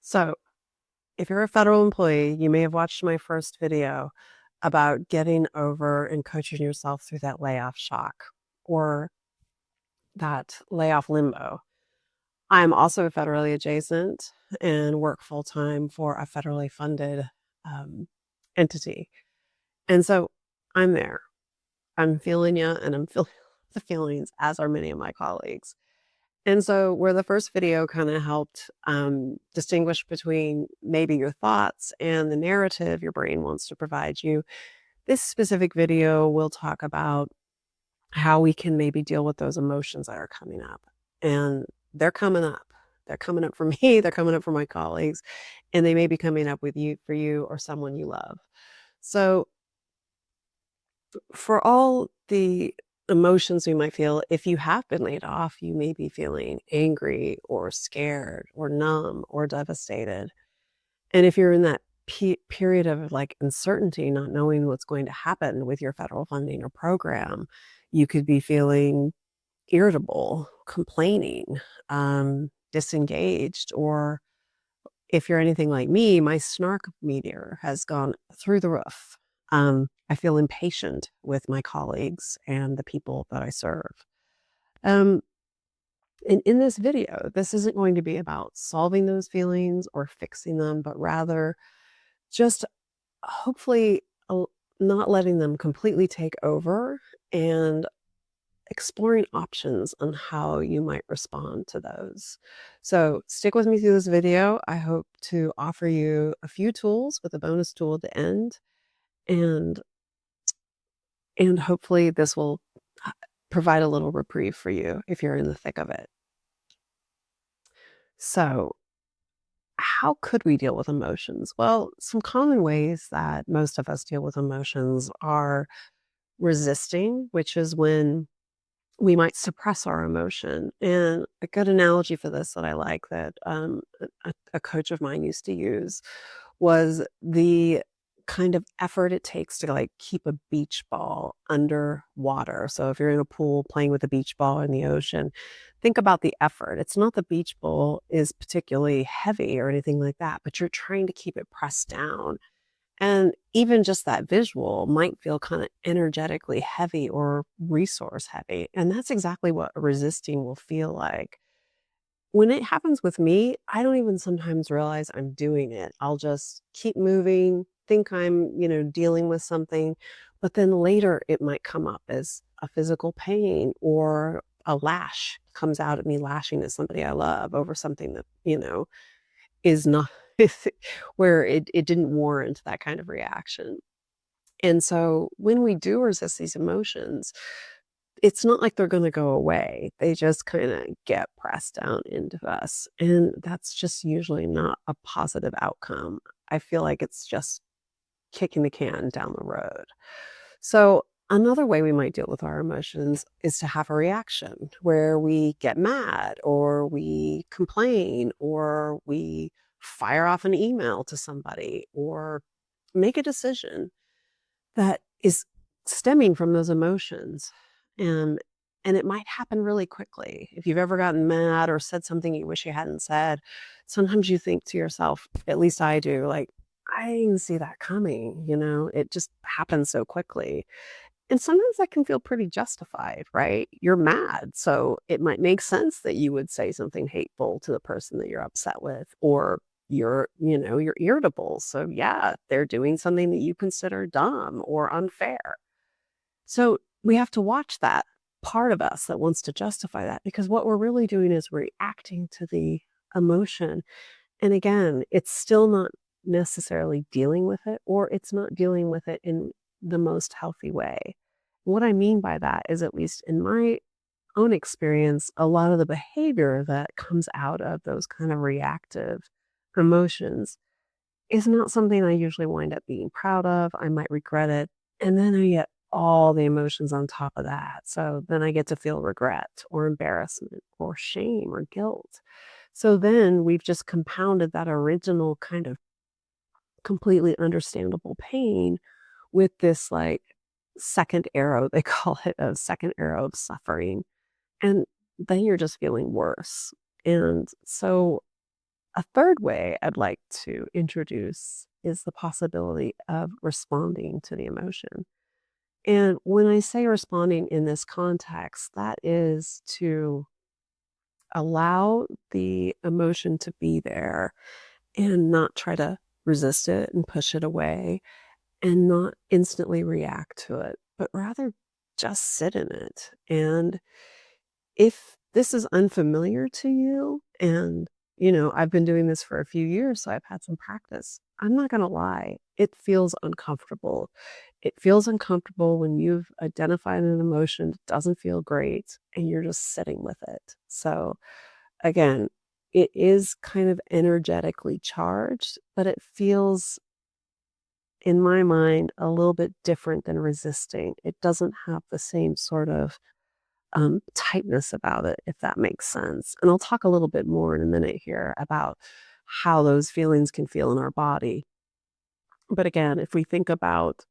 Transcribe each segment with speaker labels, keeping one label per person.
Speaker 1: So, if you're a federal employee, you may have watched my first video about getting over and coaching yourself through that layoff shock or that layoff limbo. I'm also federally adjacent and work full time for a federally funded um, entity. And so I'm there. I'm feeling you and I'm feeling the feelings, as are many of my colleagues. And so, where the first video kind of helped distinguish between maybe your thoughts and the narrative your brain wants to provide you, this specific video will talk about how we can maybe deal with those emotions that are coming up. And they're coming up. They're coming up for me, they're coming up for my colleagues, and they may be coming up with you for you or someone you love. So, for all the emotions we might feel, if you have been laid off, you may be feeling angry or scared or numb or devastated. And if you're in that period of like uncertainty, not knowing what's going to happen with your federal funding or program, you could be feeling irritable, complaining, disengaged, or if you're anything like me, my snark meter has gone through the roof. I feel impatient with my colleagues and the people that I serve. Um, and in this video, this isn't going to be about solving those feelings or fixing them, but rather just hopefully not letting them completely take over and exploring options on how you might respond to those. So stick with me through this video. I hope to offer you a few tools with a bonus tool at the end, and hopefully this will provide a little reprieve for you if you're in the thick of it. So, how could we deal with emotions? Well, some common ways that most of us deal with emotions are resisting, which is when we might suppress our emotion. And a good analogy for this that I like that a coach of mine used to use was the kind of effort it takes to like keep a beach ball under water. So if you're in a pool playing with a beach ball in the ocean, think about the effort. It's not the beach ball is particularly heavy or anything like that, but you're trying to keep it pressed down. And even just that visual might feel kind of energetically heavy or resource heavy. And that's exactly what resisting will feel like. When it happens with me, I don't even sometimes realize I'm doing it. I'll just keep moving, think I'm, dealing with something, but then later it might come up as a physical pain or a lash comes out at me lashing at somebody I love over something that, is not where it didn't warrant that kind of reaction. And so when we do resist these emotions, it's not like they're gonna go away. They just kinda get pressed down into us, and that's just usually not a positive outcome. I feel like it's just kicking the can down the road. So another way we might deal with our emotions is to have a reaction where we get mad or we complain or we fire off an email to somebody or make a decision that is stemming from those emotions. And and it might happen really quickly. If you've ever gotten mad or said something you wish you hadn't said, sometimes you think to yourself, at least I do, like, I didn't see that coming, it just happens so quickly. And sometimes that can feel pretty justified, right? You're mad, so it might make sense that you would say something hateful to the person that you're upset with, or you're irritable. So yeah, they're doing something that you consider dumb or unfair. So we have to watch that part of us that wants to justify that, because what we're really doing is reacting to the emotion. And again, it's still not necessarily dealing with it, or it's not dealing with it in the most healthy way. What I mean by that is, at least in my own experience, a lot of the behavior that comes out of those kind of reactive emotions is not something I usually wind up being proud of. I might regret it. And then I get all the emotions on top of that. So then I get to feel regret or embarrassment or shame or guilt. So then we've just compounded that original kind of completely understandable pain with this like second arrow, they call it a second arrow of suffering. And then you're just feeling worse. And so A third way I'd like to introduce is the possibility of responding to the emotion. And when I say responding in this context, that is to allow the emotion to be there and not try to resist it and push it away and not instantly react to it, but rather just sit in it. And if this is unfamiliar to you and, I've been doing this for a few years, so I've had some practice. I'm not going to lie, it feels uncomfortable. It feels uncomfortable when you've identified an emotion that doesn't feel great and you're just sitting with it. So, again, it is kind of energetically charged, but it feels, in my mind, a little bit different than resisting. It doesn't have the same sort of tightness about it, if that makes sense. And I'll talk a little bit more in a minute here about how those feelings can feel in our body. But again, if we think about,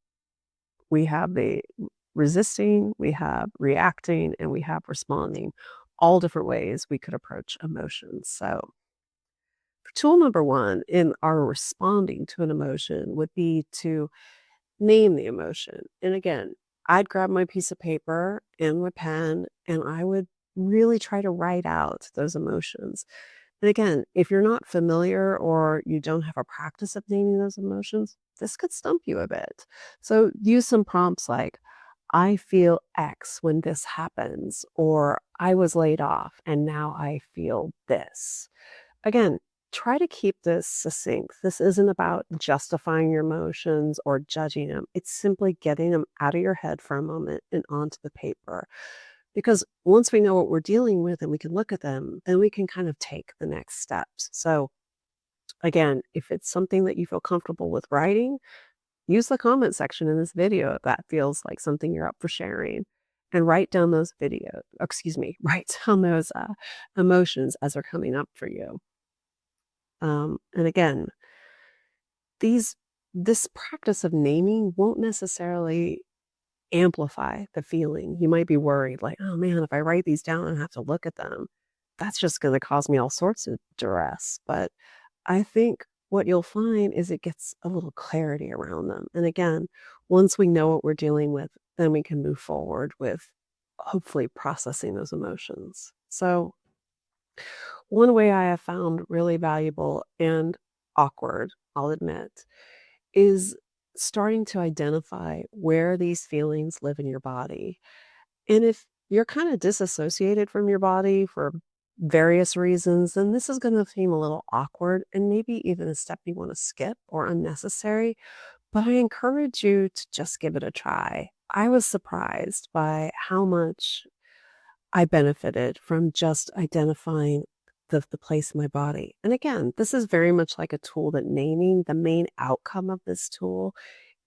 Speaker 1: we have the resisting, we have reacting, and we have responding, all different ways we could approach emotions. So, tool number one in our responding to an emotion would be to name the emotion. And again, I'd grab my piece of paper and my pen and I would really try to write out those emotions. And again, if you're not familiar or you don't have a practice of naming those emotions, this could stump you a bit. So use some prompts like, I feel X when this happens, or I was laid off and now I feel this. Again, try to keep this succinct. This isn't about justifying your emotions or judging them. It's simply getting them out of your head for a moment and onto the paper. Because once we know what we're dealing with and we can look at them, then we can kind of take the next steps. So, again, if it's something that you feel comfortable with writing, use the comment section in this video if that feels like something you're up for sharing. And write down those write down those emotions as they're coming up for you. And again, these this practice of naming won't necessarily amplify the feeling. You might be worried, like, oh man, if I write these down and have to look at them, that's just going to cause me all sorts of duress. But I think what you'll find is it gets a little clarity around them. And again, once we know what we're dealing with, then we can move forward with hopefully processing those emotions. So, one way I have found really valuable and awkward, I'll admit, is starting to identify where these feelings live in your body. And if you're kind of disassociated from your body for various reasons, then this is going to seem a little awkward and maybe even a step you want to skip or unnecessary. But I encourage you to just give it a try. I was surprised by how much I benefited from just identifying the place in my body. And again, this is very much like a tool that naming, the main outcome of this tool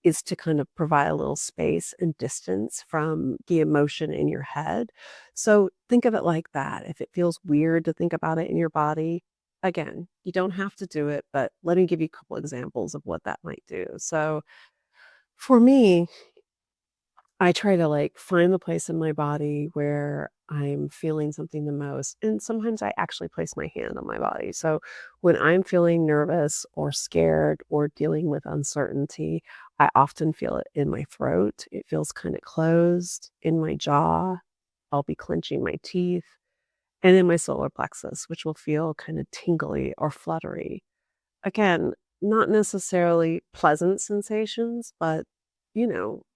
Speaker 1: is to kind of provide a little space and distance from the emotion in your head. So think of it like that. If it feels weird to think about it in your body, again, you don't have to do it, but let me give you a couple examples of what that might do. So for me, I try to, like, find the place in my body where I'm feeling something the most, and sometimes I actually place my hand on my body. So, when I'm feeling nervous or scared or dealing with uncertainty, I often feel it in my throat. It feels kinda closed in my jaw. I'll be clenching my teeth, and in my solar plexus, which will feel kinda tingly or fluttery. Again, not necessarily pleasant sensations, but,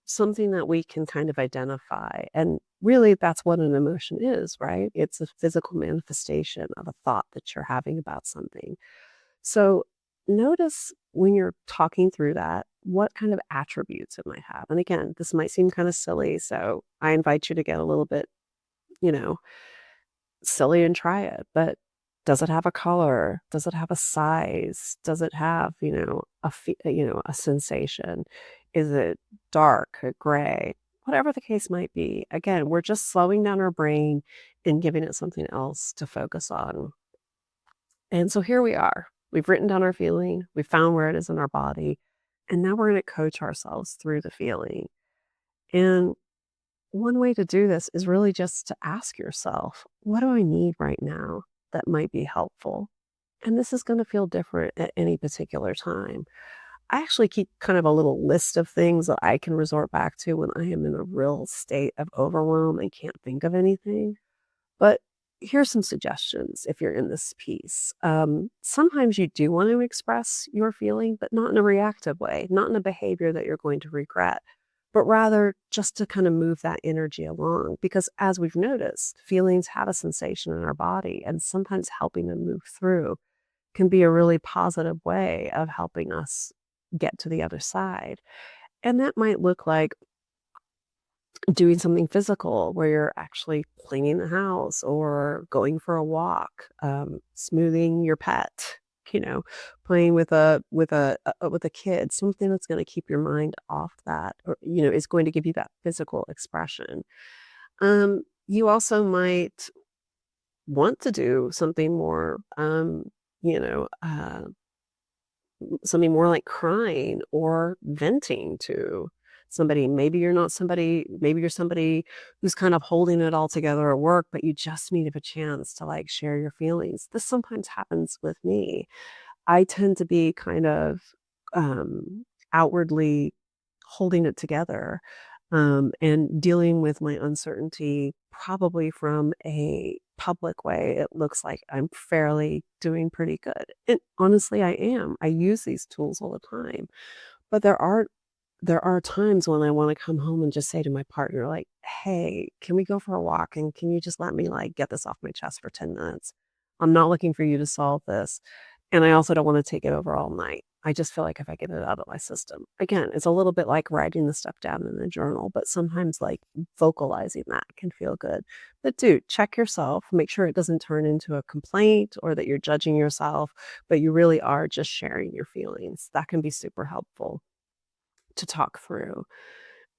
Speaker 1: something that we can kind of identify. And really, that's what an emotion is, right? It's a physical manifestation of a thought that you're having about something. So notice when you're talking through that, what kind of attributes it might have. And again, this might seem kind of silly. So I invite you to get a little bit, you know, silly and try it, but does it have a color? Does it have a size? Does it have, a sensation? Is it dark, gray? Whatever the case might be. Again, we're just slowing down our brain and giving it something else to focus on. And so here we are. We've written down our feeling, we found where it is in our body, and now we're going to coach ourselves through the feeling. And one way to do this is really just to ask yourself, what do I need right now that might be helpful? and this is gonna feel different at any particular time. I actually keep kind of a little list of things that I can resort back to when I am in a real state of overwhelm and can't think of anything. But here's some suggestions if you're in this piece. Sometimes you do want to express your feeling, but not in a reactive way, not in a behavior that you're going to regret, but rather just to kind of move that energy along. Because as we've noticed, feelings have a sensation in our body, and sometimes helping them move through can be a really positive way of helping us get to the other side. And that might look like doing something physical where you're actually cleaning the house or going for a walk, smoothing your pet, you know, playing with a kid, something that's going to keep your mind off that, or is going to give you that physical expression. You also might want to do something more, you know, uh, something more like crying or venting to somebody. Maybe you're somebody who's kind of holding it all together at work, but you just need a chance to like share your feelings. This sometimes happens with me. I tend to be kind of outwardly holding it together, and dealing with my uncertainty probably from a public way. It looks like I'm fairly doing pretty good. And honestly, I am. I use these tools all the time. But there are times when I want to come home and just say to my partner, like, hey, can we go for a walk? And can you just let me like get this off my chest for 10 minutes? I'm not looking for you to solve this. And I also don't want to take it over all night. I just feel like if I get it out of my system, again, it's a little bit like writing the stuff down in a journal, but sometimes like vocalizing that can feel good. But dude, check yourself, make sure it doesn't turn into a complaint or that you're judging yourself, but you really are just sharing your feelings. That can be super helpful to talk through.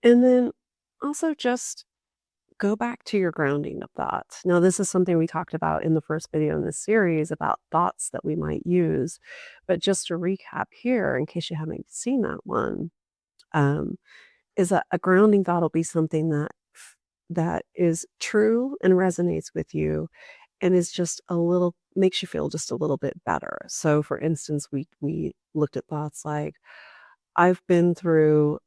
Speaker 1: And then also just go back to your grounding of thoughts. Now, this is something we talked about in the first video in this series about thoughts that we might use. But just to recap here, in case you haven't seen that one, um, is that a grounding thought will be something that is true and resonates with you and is just a little makes you feel just a little bit better. So for instance, we looked at thoughts like, I've been through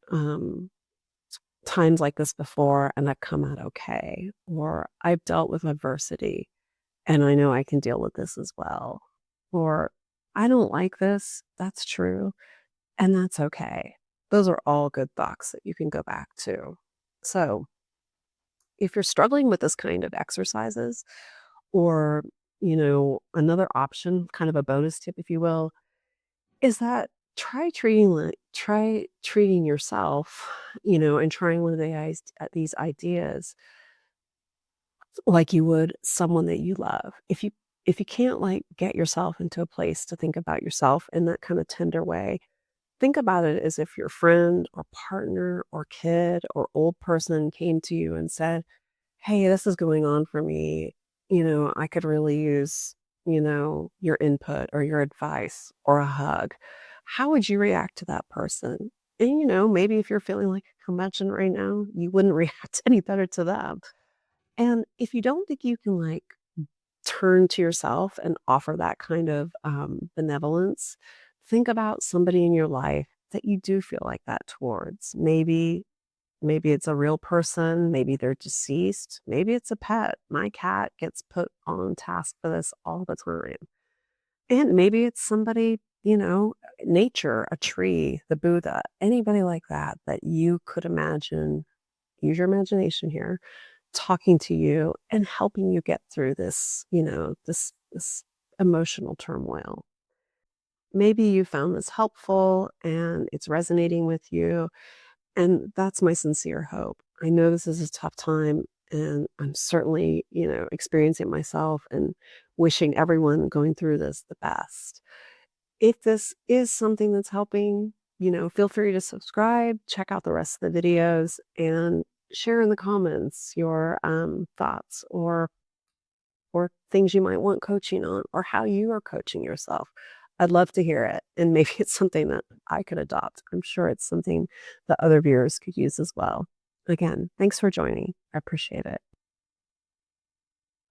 Speaker 1: times like this before and I've come out okay, or I've dealt with adversity and I know I can deal with this as well, or I don't like this. That's true. And that's okay. Those are all good thoughts that you can go back to. So if you're struggling with this kind of exercises, or, another option, kind of a bonus tip, if you will, is that try treating yourself, and trying one of these ideas like you would someone that you love. If you can't, like, get yourself into a place to think about yourself in that kinda tender way, think about it as if your friend or partner or kid or old person came to you and said, "Hey, this is going on for me. I could really use, your input or your advice or a hug." How would you react to that person? And, maybe if you're feeling like a curmudgeon right now, you wouldn't react any better to them. And if you don't think you can, like, turn to yourself and offer that kind of benevolence, think about somebody in your life that you do feel like that towards. Maybe it's a real person, maybe they're deceased, maybe it's a pet. My cat gets put on task for this all the time. And maybe it's somebody, nature, a tree, the Buddha, anybody like that that you could imagine, use your imagination here, talking to you and helping you get through this, this emotional turmoil. Maybe you found this helpful and it's resonating with you, and that's my sincere hope. I know this is a tough time, and I'm certainly, experiencing it myself and wishing everyone going through this the best. If this is something that's helping, feel free to subscribe, check out the rest of the videos, and share in the comments your thoughts or things you might want coaching on or how you are coaching yourself. I'd love to hear it. And maybe it's something that I could adopt. I'm sure it's something that other viewers could use as well. Again, thanks for joining. I appreciate it.